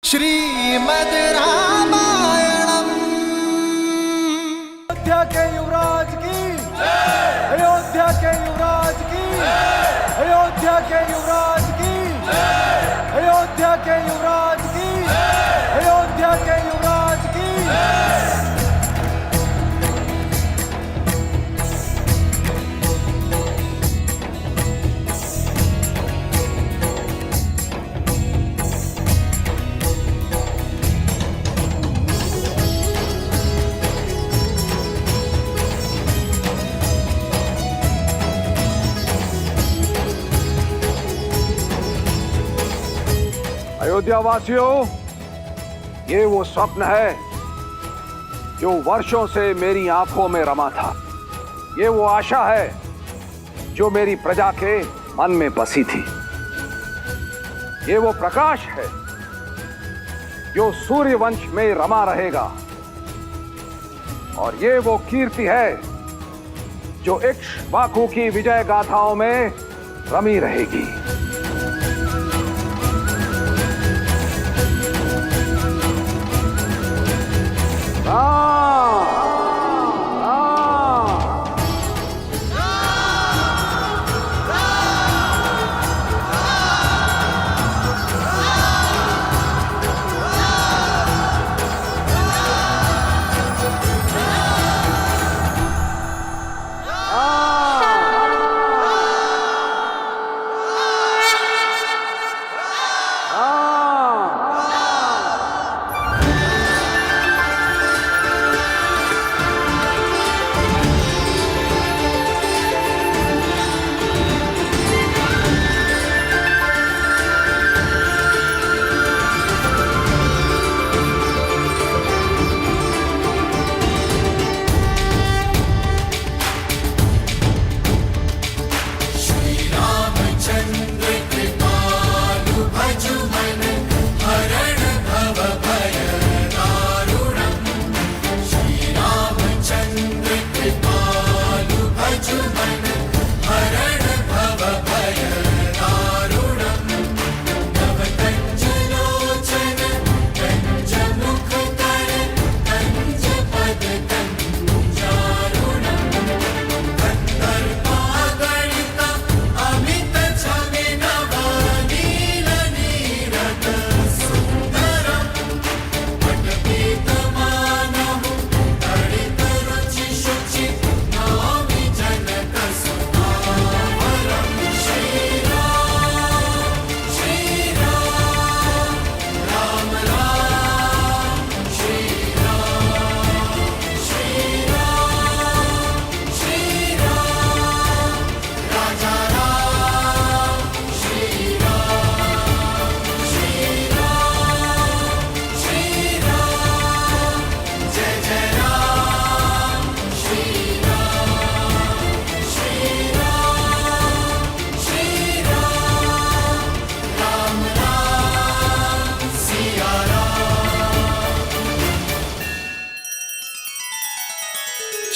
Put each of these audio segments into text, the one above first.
श्रीमद् रामायणम्। अयोध्या के युवराज की, अयोध्या के युवराज की, अयोध्या के युवराज की, अयोध्या के युवराज की, अयोध्या के युवराज की। अयोध्या वासियों, ये वो स्वप्न है जो वर्षों से मेरी आंखों में रमा था। ये वो आशा है जो मेरी प्रजा के मन में बसी थी। ये वो प्रकाश है जो सूर्य वंश में रमा रहेगा। और ये वो कीर्ति है जो इक्ष्वाकु की विजय गाथाओं में रमी रहेगी।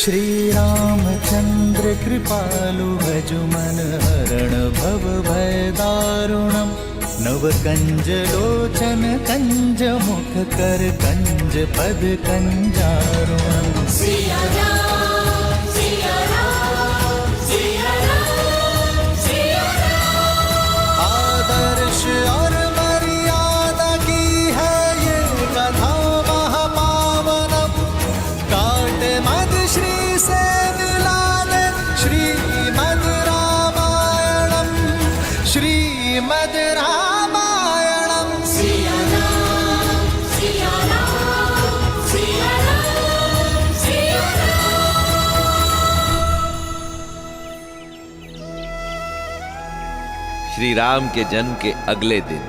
श्री रामचंद्र कृपालु भजुमन हरण भव भय दारुणम्। नव कंज लोचन कंज मुख कर कंज पद कंजारुणम्। सिया राम, सिया राम, सिया राम, सिया राम। आदर्श और मर्यादा की है ये कथा महापावनम्। काट मद श्री से मिला दे श्रीमद् रामायणम्। श्रीमद् रामायणम्। सिया राम, सिया राम, सिया राम, सिया राम। श्री राम के जन्म के अगले दिन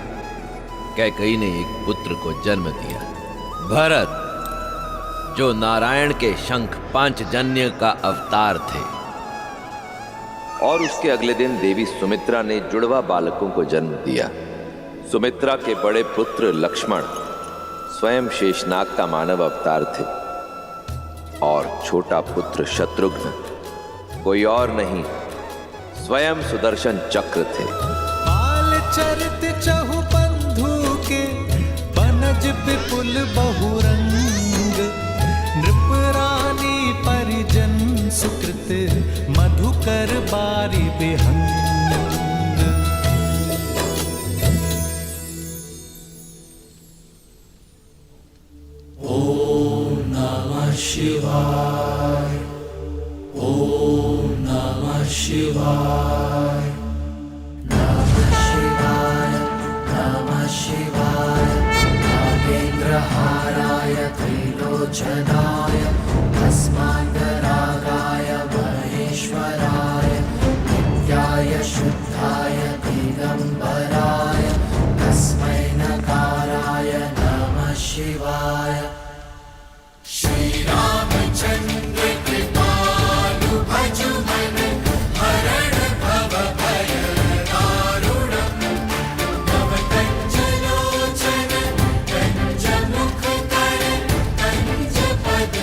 कैकेयी ने एक पुत्र को जन्म दिया, भरत, जो नारायण के शंख पांचजन्य का अवतार थे। और उसके अगले दिन देवी सुमित्रा ने जुड़वा बालकों को जन्म दिया। सुमित्रा के बड़े पुत्र लक्ष्मण स्वयं शेषनाग का मानव अवतार थे और छोटा पुत्र शत्रुघ्न कोई और नहीं, स्वयं सुदर्शन चक्र थे। बाल चरित चहु बंधु के बन कुल बहुरंग, नृप रानी परिजन सुकृत, मधुकर बारी बिहंग। नागेन्द्रहाराय त्रिलोचनाय भस्मान्तरागाय महेश्वराय नित्याय शुद्धाय दिगम्बराय तस्मै नकाराय नमः शिवाय। श्रीरामचन्द्र कृपालु भजु मन हरण भव भय दारुणम्, नव कंचलोचन कंच मुख कर कंच पद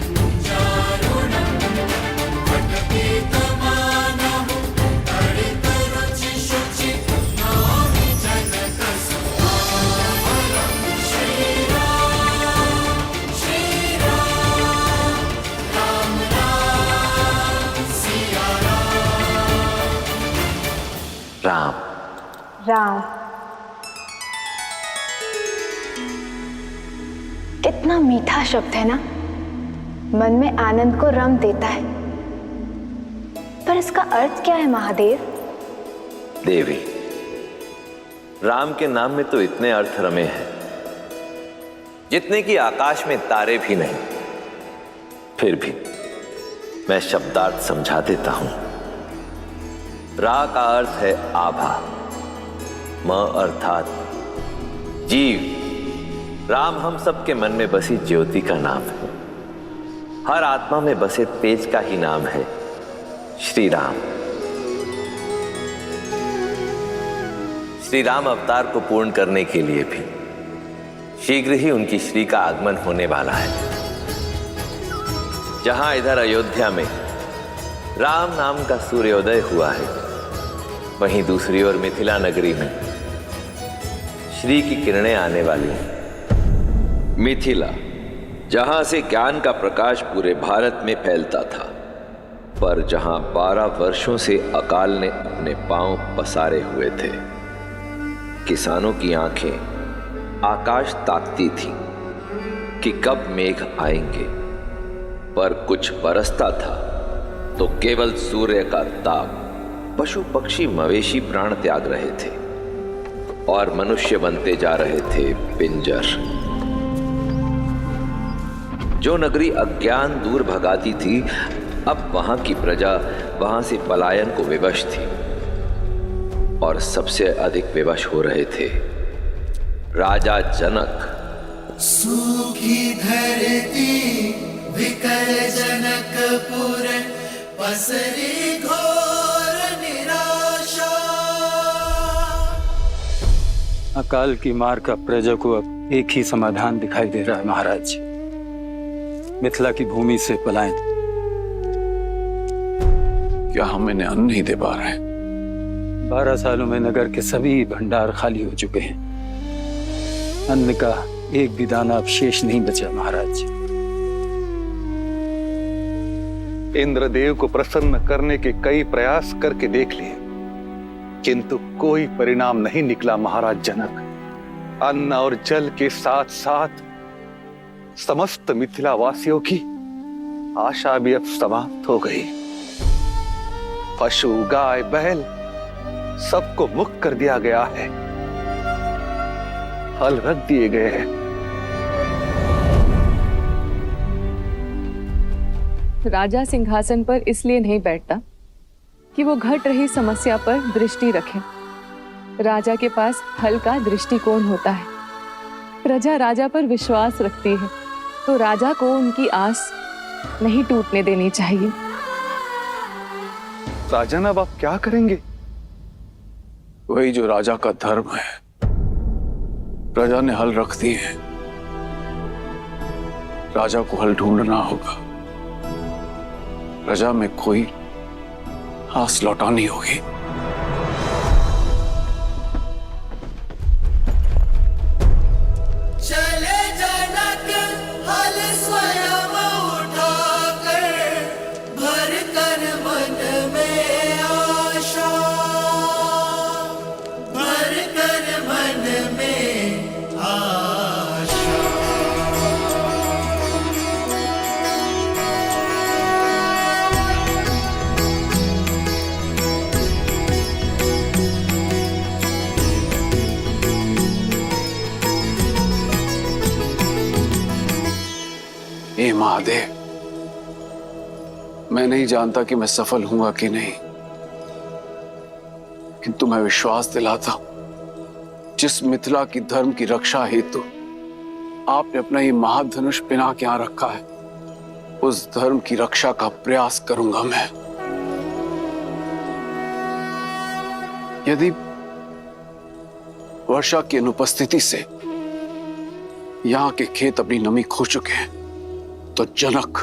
कंचारुणम्, वटपीतमानहु तडित रुचि शुचि नौमि जनक सुहावरम्। श्रीराम श्रीराम राम राम सिया राम। राम। कितना मीठा शब्द है ना, मन में आनंद को रम देता है। पर इसका अर्थ क्या है महादेव? देवी, राम के नाम में तो इतने अर्थ रमे हैं जितने कि आकाश में तारे भी नहीं। फिर भी मैं शब्दार्थ समझा देता हूं। रा का अर्थ है आभा, म अर्थात जीव। राम हम सबके मन में बसी ज्योति का नाम है, हर आत्मा में बसे तेज का ही नाम है श्री राम। श्री राम अवतार को पूर्ण करने के लिए भी शीघ्र ही उनकी श्री का आगमन होने वाला है। जहां इधर अयोध्या में राम नाम का सूर्योदय हुआ है, वहीं दूसरी ओर मिथिला नगरी में श्री की किरणें आने वाली हैं। मिथिला, जहां से ज्ञान का प्रकाश पूरे भारत में फैलता था, पर जहां 12 वर्षों से अकाल ने अपने पांव पसारे हुए थे। किसानों की आंखें आकाश ताकती थीं कि कब मेघ आएंगे, पर कुछ बरसता था तो केवल सूर्य का ताप। पशु पक्षी मवेशी प्राण त्याग रहे थे और मनुष्य बनते जा रहे थे पिंजर। जो नगरी अज्ञान दूर भगाती थी, अब वहां की प्रजा वहां से पलायन को विवश थी, और सबसे अधिक विवश हो रहे थे राजा जनक। सूखी धरती विकल जनकपुर, पसरी घोर निराशा। अकाल की मार का प्रजा को अब एक ही समाधान दिखाई दे रहा है महाराज। मिथिला की भूमि से पलायन। क्या हम इन्हें अन्न नहीं दे पा रहे? 12 सालों में नगर के सभी भंडार खाली हो चुके हैं। अन्न का एक भी दाना अब शेष नहीं बचा महाराज। इंद्रदेव को प्रसन्न करने के कई प्रयास करके देख लिए, किंतु कोई परिणाम नहीं निकला महाराज जनक। अन्न और जल के साथ साथ समस्त मिथिला वासियों की आशा भी अब समाप्त हो गई। पशु गाय बैल सबको मुक्त कर दिया गया है, हल रख दिए गए हैं। राजा सिंहासन पर इसलिए नहीं बैठता कि वो घट रही समस्या पर दृष्टि रखे। राजा के पास हल का दृष्टिकोण होता है। प्रजा राजा पर विश्वास रखती है, तो राजा को उनकी आस नहीं टूटने देनी चाहिए। राजन, अब आप क्या करेंगे? वही जो राजा का धर्म है। प्रजा ने हल रख दी है, राजा को हल ढूंढना होगा। प्रजा में कोई आस लौटानी होगी। चले जा हे महादेव, मैं नहीं जानता कि मैं सफल हूंगा कि नहीं, किंतु मैं विश्वास दिलाता हूं, जिस मिथिला की धर्म की रक्षा हेतु आपने अपना ये महाधनुष पिना के यहां रखा है, उस धर्म की रक्षा का प्रयास करूंगा मैं। यदि वर्षा की अनुपस्थिति से यहां के खेत अपनी नमी खो चुके हैं, तो जनक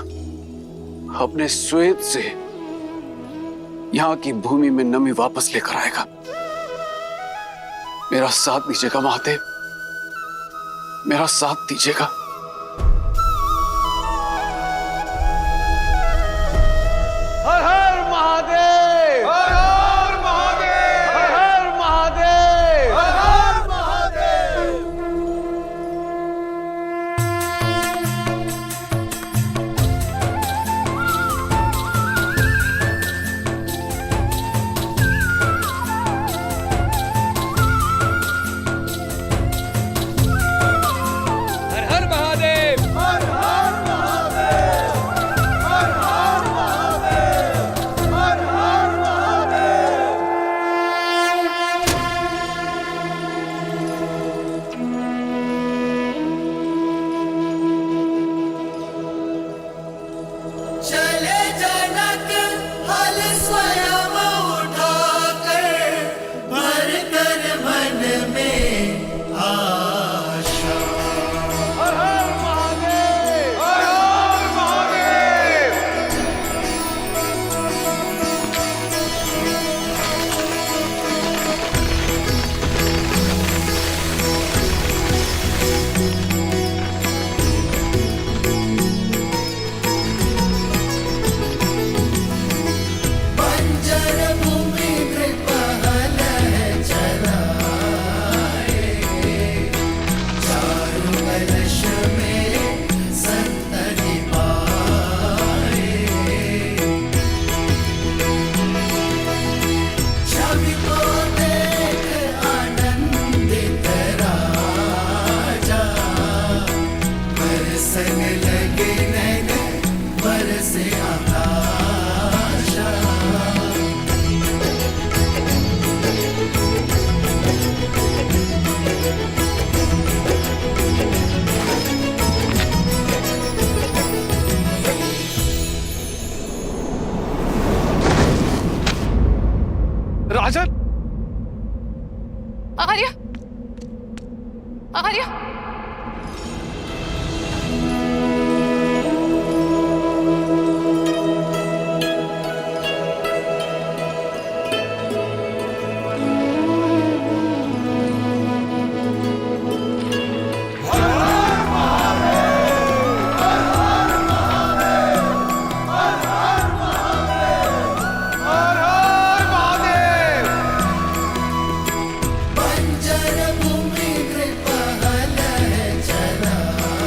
अपने श्वेत से यहां की भूमि में नमी वापस लेकर आएगा। मेरा साथ दीजिएगा महादेव, मेरा साथ दीजिएगा। हर हर महादेव, हर हर महादेव, हर हर महादेव, हर हर महादेव। चले जनक हल स्वयं उठाकर, भर कर मन में आशा। हर हर महादेव, हर हर महादेव। बंजर भूमि कृपहल चलाए, चारु कलश में संतति पाए। छवि को देख आनंदित राजा, बरसने लगे नैन बरसे आकाशा। राजन, आर्य, आर्य, बंजर भूमि कृपहल चलाए,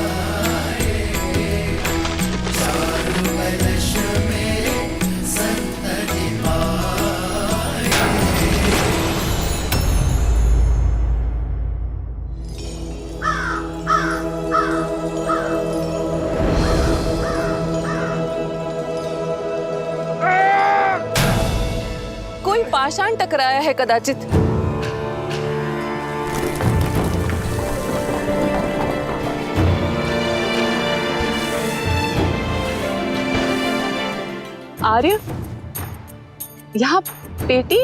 चारु कलश में संतति पाए। कोई पाषाण टकराया है कदाचित। आर्य, यहाँ पेटी?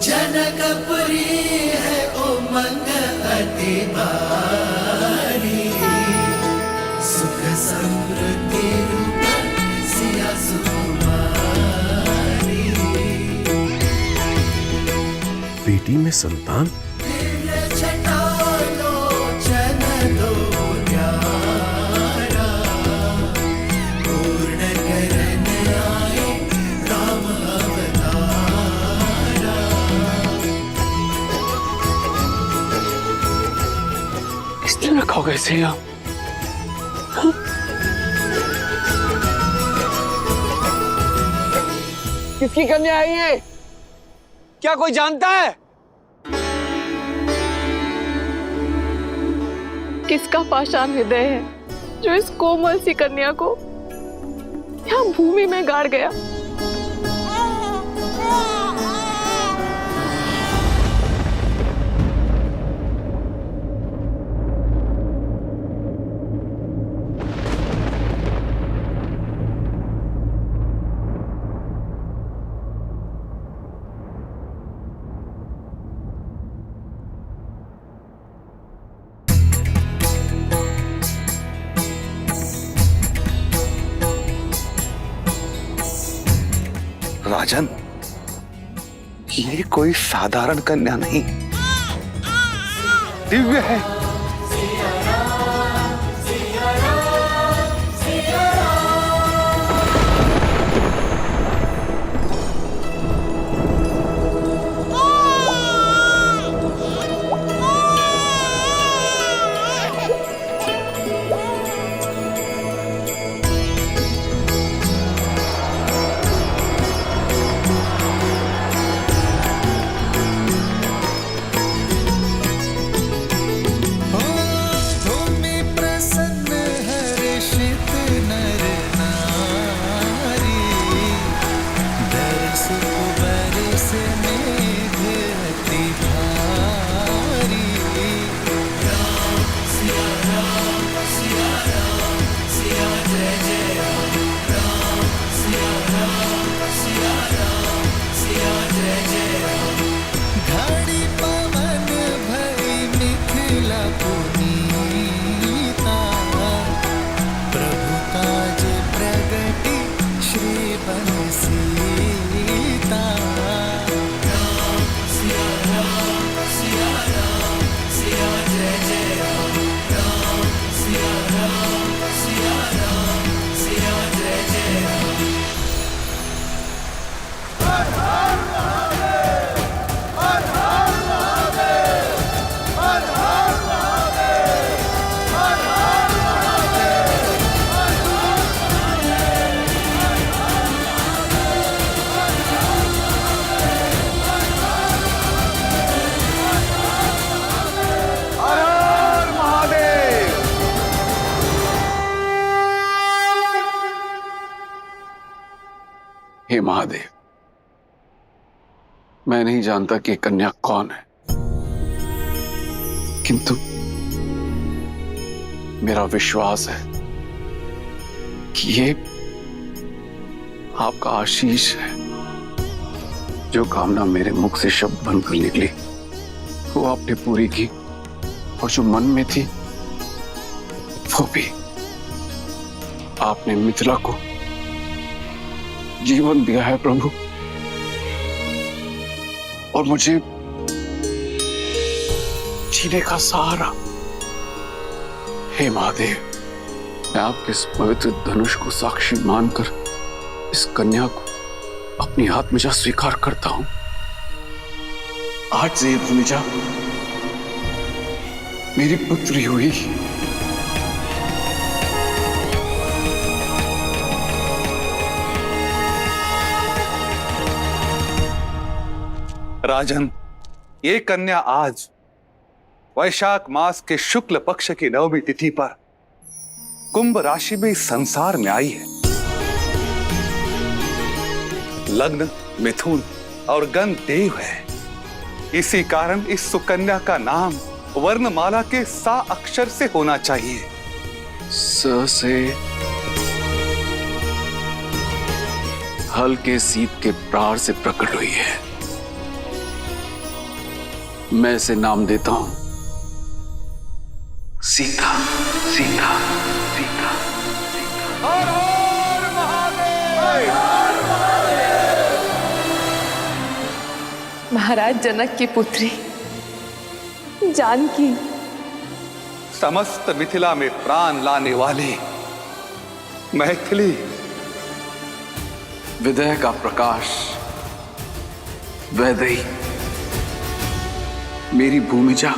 जनकपुरी है उमंग अति भारी, सुख समृद्धि रूप सिया सुकुमारी। बेटी में संतान? दिव्य किस दिन रखोगे इसे यहाँ? किसकी कन्या है ये? क्या कोई जानता है? किसका पाषाण हृदय है जो इस कोमल सी कन्या को यहाँ भूमि में गाड़ गया? राजन, ये कोई साधारण कन्या नहीं, दिव्य है। भूमि प्रसन्न हर्षित नर नारी, दरस बरस मेघ अति भारी। घड़ी पवन भई मिथिला पुनीता, प्रभु काज प्रगति श्री बंसीता। हर हर महादेव। हे महादेव, मैं नहीं जानता कि कन्या कौन है, किंतु मेरा विश्वास है कि ये आपका आशीष है। जो कामना मेरे मुख से शब्द बनकर निकली वो आपने पूरी की, और जो मन में थी वो भी। आपने मिथिला को जीवन दिया है प्रभु, और मुझे जीने का सहारा। हे महादेव, मैं आपके इस पवित्र धनुष को साक्षी मानकर इस कन्या को अपनी आत्मजा स्वीकार करता हूं। आज से ये भूमिजा मेरी पुत्री हुई। राजन, ये कन्या आज वैशाख मास के शुक्ल पक्ष की नवमी तिथि पर कुंभ राशि में इस संसार में आई है। लग्न मिथुन और गण देव है। इसी कारण इस सुकन्या का नाम वर्णमाला के सा अक्षर से होना चाहिए। स से हल्के सीत के प्रार से प्रकट हुई है। मैं इसे नाम देता हूं सीता। सीता सीता हर हर महादेव। महाराज जनक की पुत्री जानकी, समस्त मिथिला में प्राण लाने वाली मैथिली, विदय का प्रकाश, वैदेही, मेरी भूमिजा।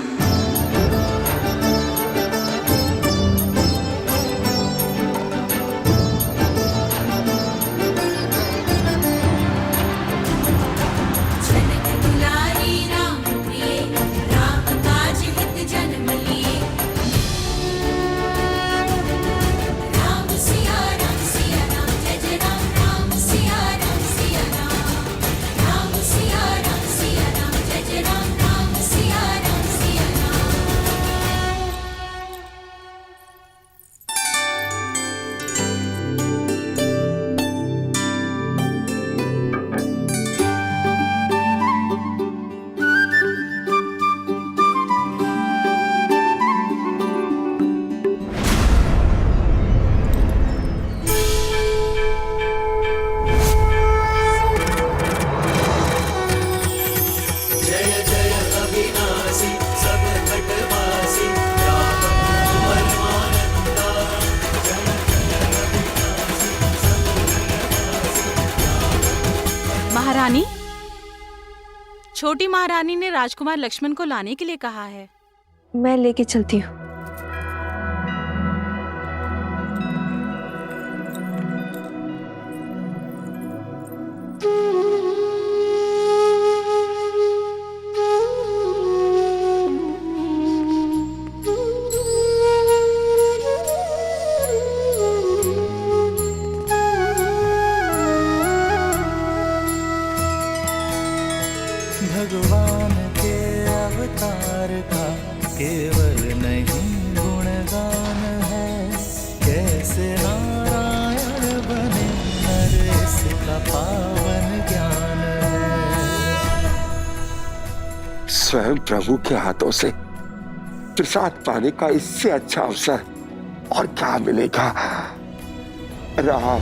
छोटी महारानी ने राजकुमार लक्ष्मण को लाने के लिए कहा है। मैं लेके चलती हूँ। भगवान के अवतार का केवल नहीं गुणगान है, कैसे नारायण बने नर इसका पावन ज्ञान है। स्वयं प्रभु के हाथों से प्रसाद पाने का इससे अच्छा अवसर और क्या मिलेगा। राम,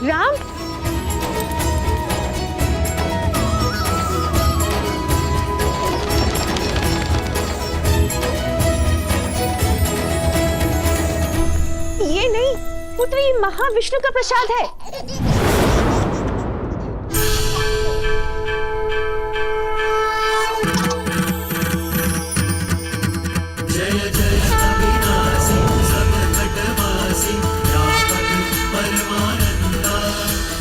राम, ये नहीं पुत्र, ये महाविष्णु का प्रसाद है। जय जय अविनाशी सब घटवासी व्यापक परमानंदा।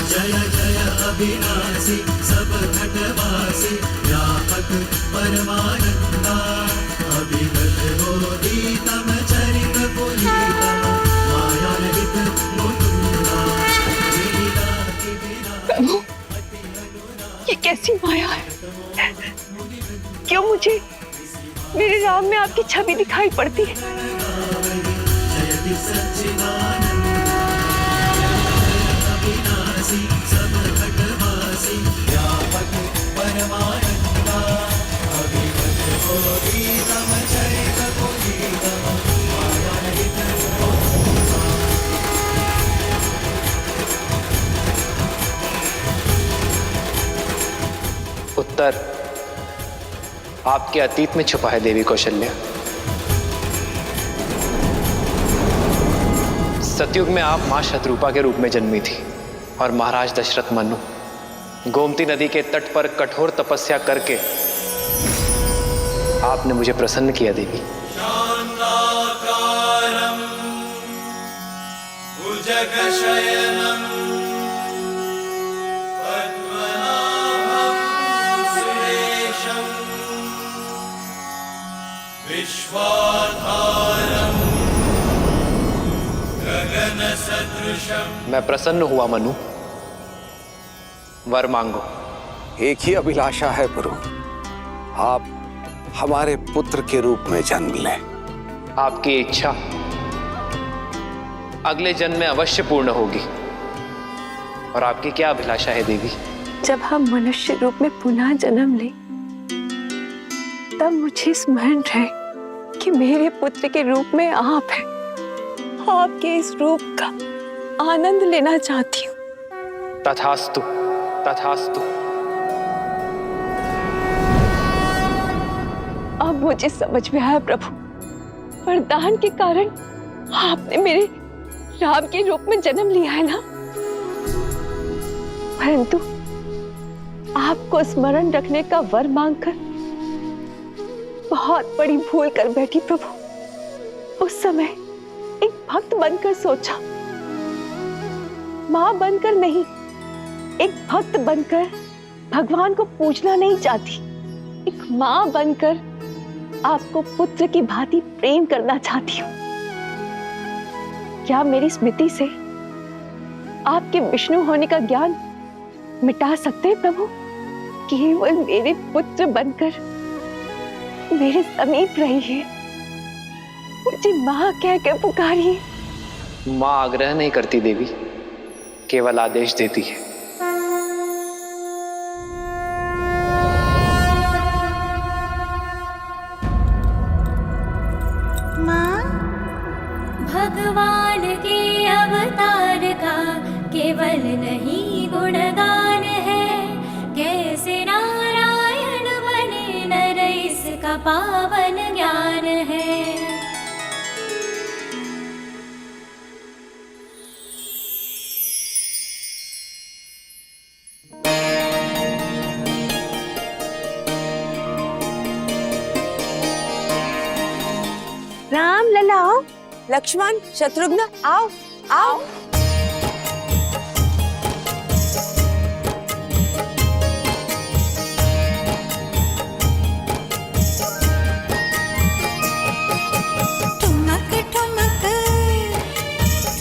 जय जय अविनाशी सब घटवासी व्यापक परमानंदा। अभिगत बोधितम चरित पुनीतम मायारहित मुकुंदा। प्रभु, ये कैसी माया है? क्यों मुझे मेरे राम में आपकी छवि दिखाई पड़ती है? जयति सच्चिदानंद अविनाशी सब घटवासी व्यापक परमानंदा। अभिगत बोधितम चरित पुनीतम मायारहित उत्तर आपके अतीत में छुपा है देवी कौशल्या। सतयुग में आप मां शतरूपा के रूप में जन्मी थी और महाराज दशरथ मनु गोमती नदी के तट पर कठोर तपस्या करके आपने मुझे प्रसन्न किया देवी। शान्ताकारं भुजगशयनं पद्मनाभं सुरेशं विश्वाधारं गगनसदृशं। मैं प्रसन्न हुआ मनु, वर मांगो। एक ही अभिलाषा है प्रभु, आप हमारे पुत्र के रूप में जन्म लें। आपकी इच्छा अगले जन्म में अवश्य पूर्ण होगी। और आपकी क्या अभिलाषा है देवी? जब हम मनुष्य रूप में पुनः जन्म लें, तब मुझे स्मरण रहे कि मेरे पुत्र के रूप में आप हैं। आपके इस रूप का आनंद लेना चाहती हूँ। तथास्तु, तथास्तु। अब मुझे समझ में आया प्रभु, वरदान के कारण आपने मेरे राम के रूप में जन्म लिया है ना। परंतु आपको स्मरण रखने का वर मांगकर बहुत बड़ी भूल कर बैठी प्रभु। उस समय एक भक्त बनकर सोचा, मां बनकर नहीं, एक भक्त बनकर भगवान को पूजना नहीं चाहती, एक मां बनकर आपको पुत्र की भांति प्रेम करना चाहती हूँ। क्या मेरी स्मृति से आपके विष्णु होने का ज्ञान मिटा सकते हैं प्रभु? केवल मेरे पुत्र बनकर मेरे समीप रहिए, मुझे मां कहकर पुकारिए। मां आग्रह नहीं करती देवी, केवल आदेश देती है। माँ, भगवान के अवतार का केवल नहीं गुणगान है, कैसे नारायण बने नर इसका पावन ज्ञान है। राम लला आओ, लक्ष्मण शत्रुघ्न आओ आओ। ठुमक ठुमक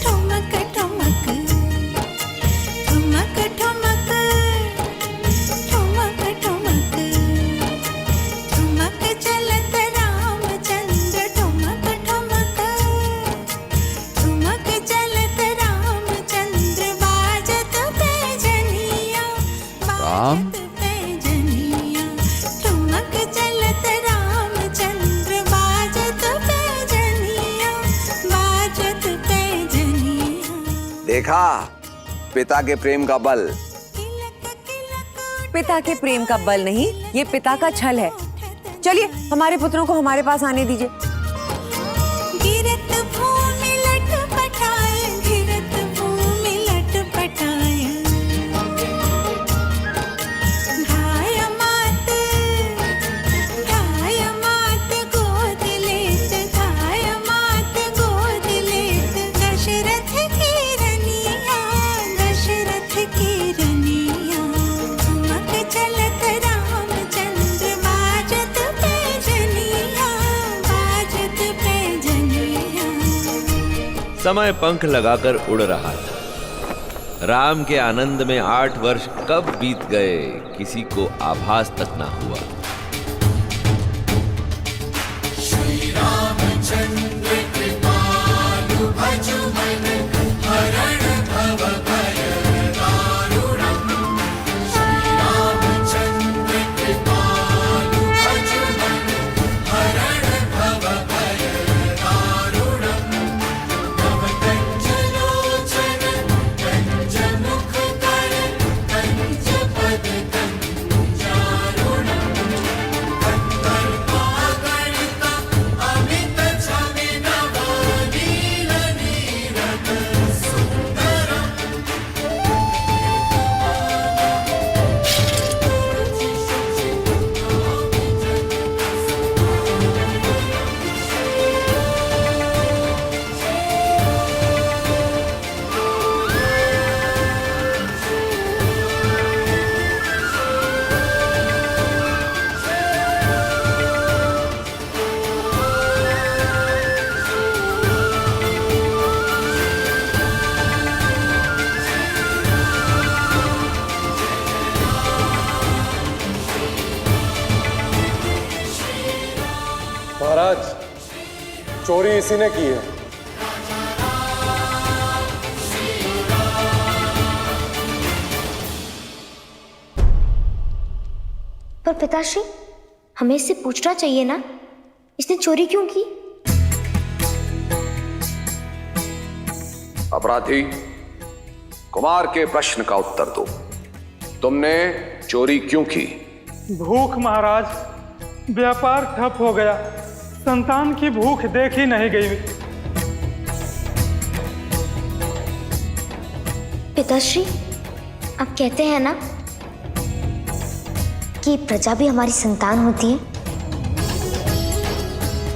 ठुमक ठुमक ठुमक ठुमक ठुमक ठुमक ठुमक चलत रामचंद्र ठुमक ठुमक ठुमक चलत रामचंद्र बाजत पैजनिया बाजत पैजनिया ठुमक चलत रामचंद्र बाजत पैजनिया बाजत पैजनिया। देखा पिता के प्रेम का बल। पिता के प्रेम का बल नहीं, ये पिता का छल है। चलिए हमारे पुत्रों को हमारे पास आने दीजिए। गिरत भूमि लटपटाय गिरत भूमि लटपटाय घाय मात गोद लेत घाय मात गोद लेत दशरथ की रनिया दशरथ की रनिया। ठुमक चलत रामचंद्र बाजत पैजनिया बाजत पैजनिया। समय पंख लगाकर उड़ रहा था। राम के आनंद में 8 वर्ष कब बीत गए किसी को आभास तक ना हुआ। श्री रामचंद्र कृपालु भजु मन हरण भव भय दारुणम्। श्री रामचंद्र कृपालु भजु मन हरण भव भय दारुणम्। भव कंज लोचन कंज मुख कर कंज पद कंजारुणम्। कंदर्पागणित अमित छविनव नील नीरद सुंदरम्। महाराज, चोरी इसी ने की है। पर पिताश्री, हमें इससे पूछना चाहिए ना, इसने चोरी क्यों की? अपराधी, कुमार के प्रश्न का उत्तर दो। तुमने चोरी क्यों की? भूख महाराज, व्यापार ठप हो गया, संतान की भूख देखी नहीं गई। पिताश्री, आप कहते हैं ना कि प्रजा भी हमारी संतान होती है।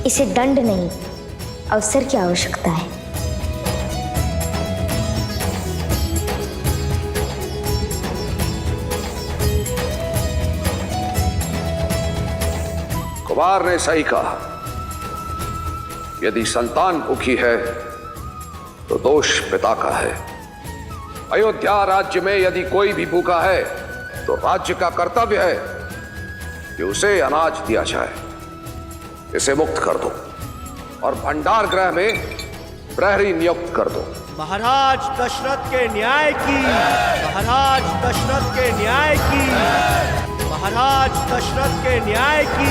इसे दंड नहीं, अवसर की आवश्यकता है। कुमार ने सही कहा। यदि संतान भूखी है तो दोष पिता का है। अयोध्या राज्य में यदि कोई भी भूखा है तो राज्य का कर्तव्य है कि उसे अनाज दिया जाए। इसे मुक्त कर दो और भंडार गृह में प्रहरी नियुक्त कर दो। महाराज दशरथ के न्याय की, महाराज दशरथ के न्याय की, महाराज दशरथ के न्याय की।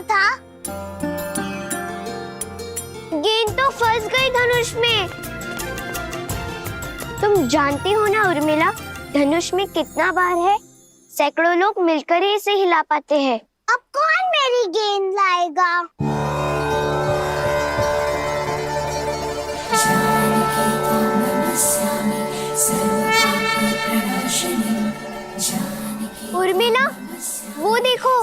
था? गेंद तो फंस गई धनुष में। तुम जानती हो ना उर्मिला, धनुष में कितना भार है? सैकड़ों लोग मिलकर ही इसे हिला पाते हैं। अब कौन मेरी गेंद लाएगा? उर्मिला, वो देखो।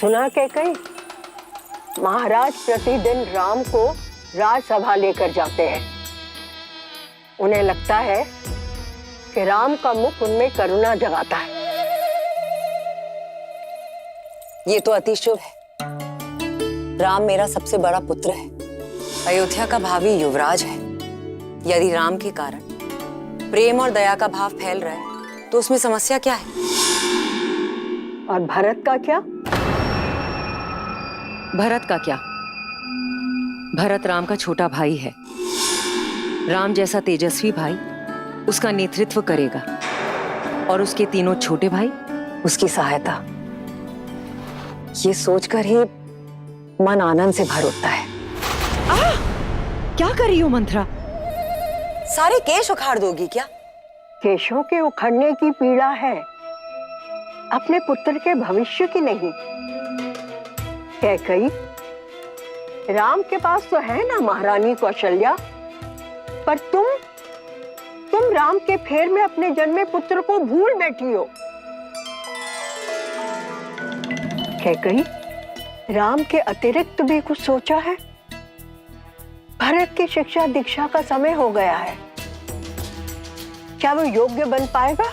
सुना कैकई, महाराज प्रतिदिन राम को राजसभा लेकर जाते हैं। उन्हें लगता है कि राम का मुख उनमें करुणा जगाता है। ये तो अति शुभ है। राम मेरा सबसे बड़ा पुत्र है, अयोध्या का भावी युवराज है। यदि राम के कारण प्रेम और दया का भाव फैल रहा है तो उसमें समस्या क्या है? और भरत का क्या? भरत का क्या? भरत राम का छोटा भाई है। राम जैसा तेजस्वी भाई उसका नेतृत्व करेगा और उसके तीनों छोटे भाई उसकी सहायता। ये सोचकर ही मन आनंद से भर उठता है। क्या कर रही हो मंत्रा? सारे केश उखाड़ दोगी क्या? केशों के उखड़ने की पीड़ा है, अपने पुत्र के भविष्य की नहीं। कैकई, राम के पास तो है ना महारानी कौशल्या, पर तुम राम के फेर में अपने जन्मे पुत्र को भूल बैठी हो। कैकई, राम के अतिरिक्त भी कुछ सोचा है? भरत की शिक्षा दीक्षा का समय हो गया है, क्या वो योग्य बन पाएगा?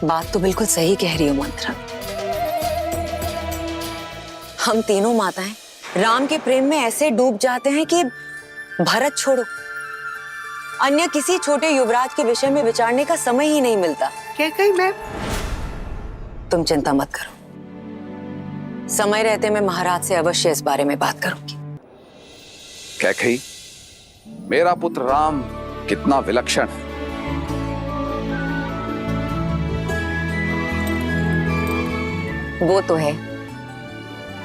बात तो बिल्कुल सही कह रही हो मंत्रा। हम तीनों माताएं राम के प्रेम में ऐसे डूब जाते हैं कि भरत छोड़ो, अन्य किसी छोटे युवराज के विषय में विचारने का समय ही नहीं मिलता। कैकई, मैं तुम चिंता मत करो, समय रहते मैं महाराज से अवश्य इस बारे में बात करूंगी। कैकई, मेरा पुत्र राम कितना विलक्षण है। वो तो है,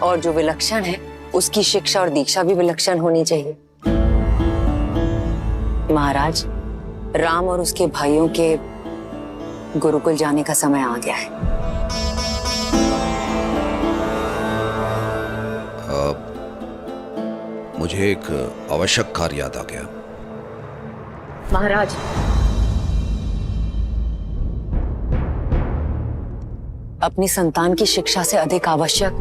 और जो विलक्षण है उसकी शिक्षा और दीक्षा भी विलक्षण होनी चाहिए। महाराज, राम और उसके भाइयों के गुरुकुल जाने का समय आ गया है। मुझे एक आवश्यक कार्य याद आ गया। महाराज, अपनी संतान की शिक्षा से अधिक आवश्यक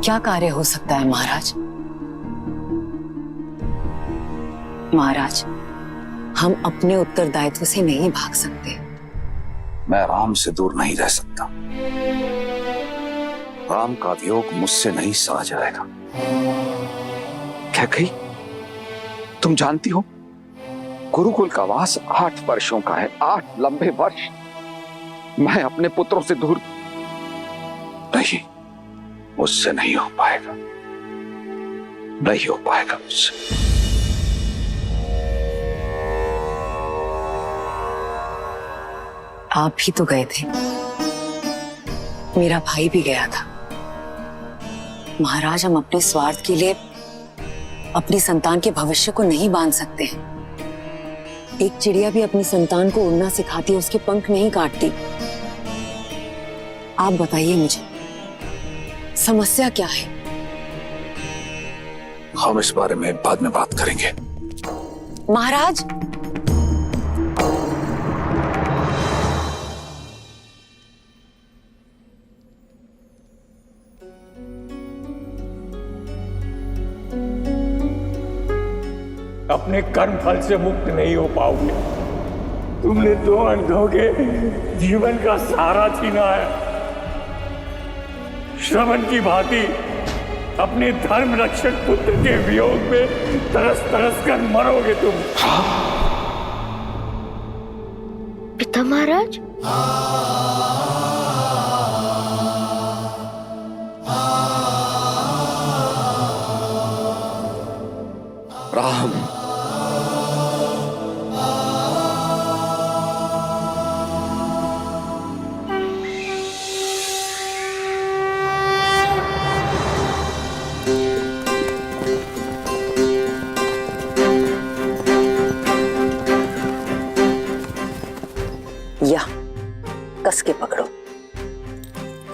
क्या कार्य हो सकता है महाराज? महाराज, हम अपने उत्तरदायित्व से नहीं भाग सकते। मैं राम से दूर नहीं रह सकता। राम का वियोग मुझसे नहीं सहा जाएगा। क्या कही? तुम जानती हो, गुरुकुल का वास 8 वर्षों का है, 8 लंबे वर्ष। मैं अपने पुत्रों से दूर नहीं, मुझसे नहीं हो पाएगा, नहीं हो पाएगा मुझसे। आप भी तो गए थे, मेरा भाई भी गया था। महाराज, हम अपने स्वार्थ के लिए अपनी संतान के भविष्य को नहीं बांध सकते हैं। एक चिड़िया भी अपनी संतान को उड़ना सिखाती है, उसके पंख नहीं काटती। आप बताइए मुझे, समस्या क्या है? हम इस बारे में बाद में बात करेंगे। महाराज, अपने कर्म फल से मुक्त नहीं हो पाओगे। तुमने 2 अंधों के जीवन का सहारा छीना है। श्रवण की भांति अपने धर्म रक्षक पुत्र के वियोग में तरस तरस कर मरोगे तुम। पिता महाराज, राम, या कस के पकड़ो,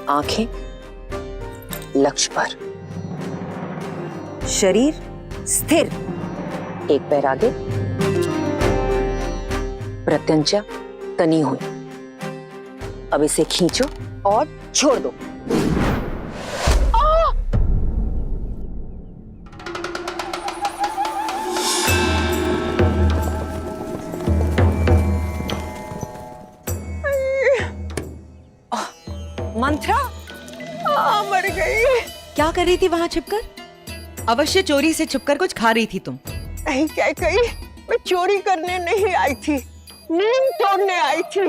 आंखें लक्ष्य पर, शरीर स्थिर, एक पैर आगे, प्रत्यंचा तनी हुई। अब इसे खींचो और छोड़ दो। मंत्रा, मर गई। क्या कर रही थी वहां छिपकर? अवश्य चोरी से छुपकर कुछ खा रही थी तुम। नहीं क्या कही, मैं चोरी करने नहीं आई थी, नींद तोड़ने आई थी।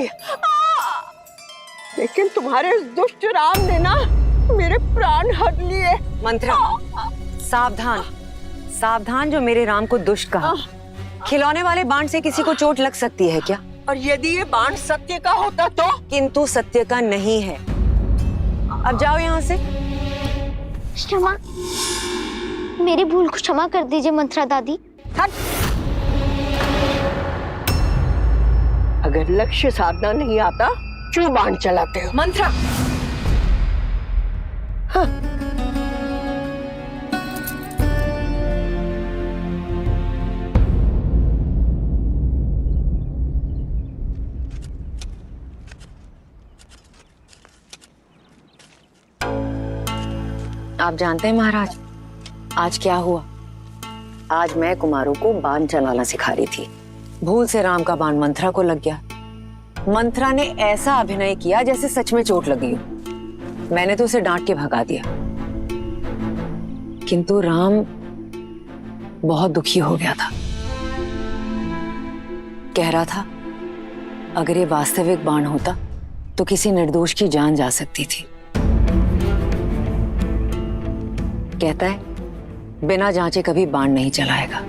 लेकिन तुम्हारे इस दुष्ट राम ने ना मेरे प्राण हर लिए। मंत्रा, सावधान, सावधान, जो मेरे राम को दुष्ट कहा। खिलौने वाले बाण से किसी को चोट लग सकती है क्या? और यदि ये बाण सत्य का होता तो? किंतु सत्य का नहीं है। अब जाओ यहाँ से। क्षमा, मेरी भूल को क्षमा कर दीजिए मंत्रा दादी। अगर लक्ष्य साधना नहीं आता, क्यों बाण चलाते हो? मंत्रा, हाँ। आप जानते हैं महाराज, आज क्या हुआ? आज मैं कुमारों को बाण चलाना सिखा रही थी। भूल से राम का बाण मंत्रा को लग गया। मंत्रा ने ऐसा अभिनय किया जैसे सच में चोट लगी हो। मैंने तो उसे डांट के भगा दिया, किंतु राम बहुत दुखी हो गया था। कह रहा था अगर ये वास्तविक बाण होता तो किसी निर्दोष की जान जा सकती थी। कहता है बिना जांचे कभी बाण नहीं चलाएगा।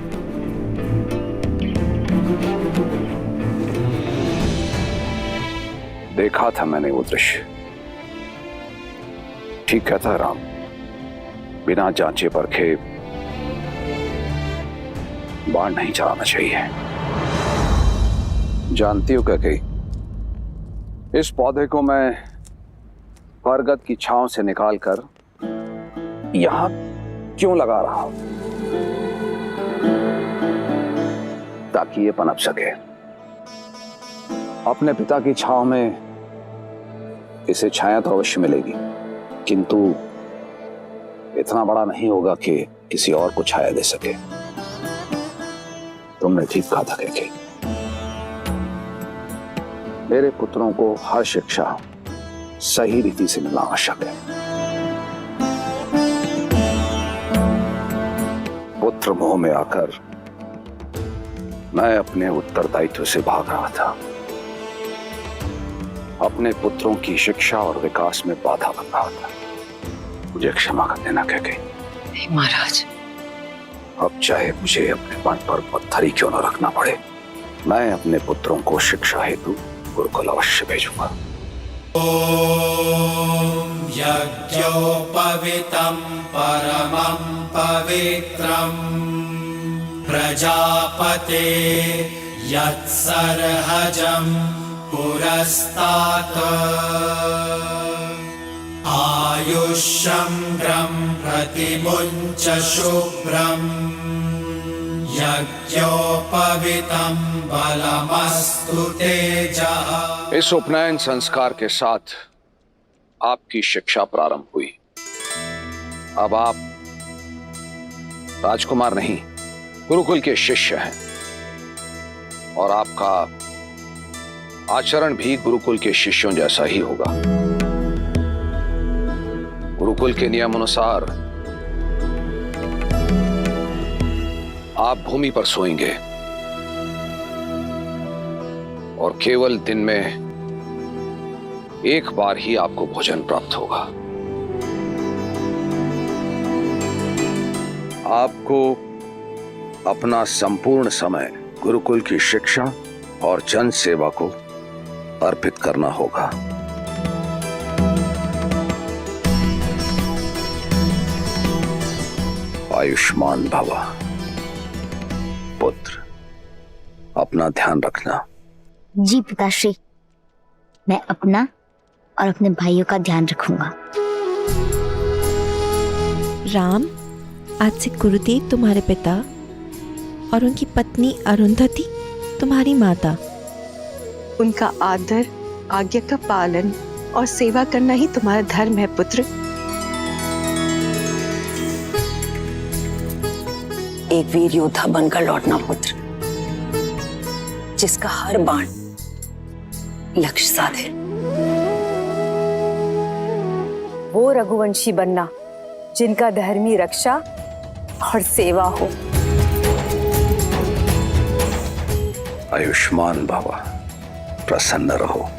देखा था मैंने वो दृश्य। ठीक कहता राम, बिना जांचे परखे बाण नहीं चलाना चाहिए। जानती हो क्या कही, इस पौधे को मैं बरगद की छांव से निकालकर यहां क्यों लगा रहा हूं? ताकि ये पनप सके। अपने पिता की छांव में इसे छाया तो अवश्य मिलेगी, किंतु इतना बड़ा नहीं होगा कि किसी और को छाया दे सके। तुमने ठीक कहा था कैकेयी। मेरे पुत्रों को हर शिक्षा सही रीति से मिलना आवश्यक है। पुत्र मोह में आकर मैं अपने उत्तरदायित्व से भाग रहा था, अपने पुत्रों की शिक्षा और विकास में बाधा बन रहा था। मुझे क्षमा कर देना कैकेयी। महाराज, अब चाहे मुझे अपने मन पर पत्थर ही क्यों न रखना पड़े, मैं अपने पुत्रों को शिक्षा हेतु गुरुकुल अवश्य भेजूंगा। ॐ यज्ञोपवीतं परमं पवित्रं प्रजापते यत्सर्हजं पुरस्तात् आयुष्यं प्रतिमुञ्च शुभ्रं यज्ञोपवीतं बलमस्तु तेजः। इस उपनयन संस्कार के साथ आपकी शिक्षा प्रारंभ हुई। अब आप राजकुमार नहीं, गुरुकुल के शिष्य हैं और आपका आचरण भी गुरुकुल के शिष्यों जैसा ही होगा। गुरुकुल के नियम अनुसार आप भूमि पर सोएंगे और केवल दिन में एक बार ही आपको भोजन प्राप्त होगा। आपको अपना संपूर्ण समय गुरुकुल की शिक्षा और जन सेवा को अर्पित करना होगा। आयुष्मान भव। पुत्र, अपना ध्यान रखना। जी पिताश्री, मैं अपना और अपने भाइयों का ध्यान रखूंगा। राम, आज से गुरुदेव तुम्हारे पिता और उनकी पत्नी अरुंधति तुम्हारी माता। उनका आदर, आज्ञा का पालन और सेवा करना ही तुम्हारा धर्म है पुत्र। एक वीर योद्धा बनकर लौटना पुत्र, जिसका हर बाण लक्ष्य साधे। वो रघुवंशी बनना जिनका धर्मी रक्षा और सेवा हो। आयुष्मान भव, प्रसन्न रहो।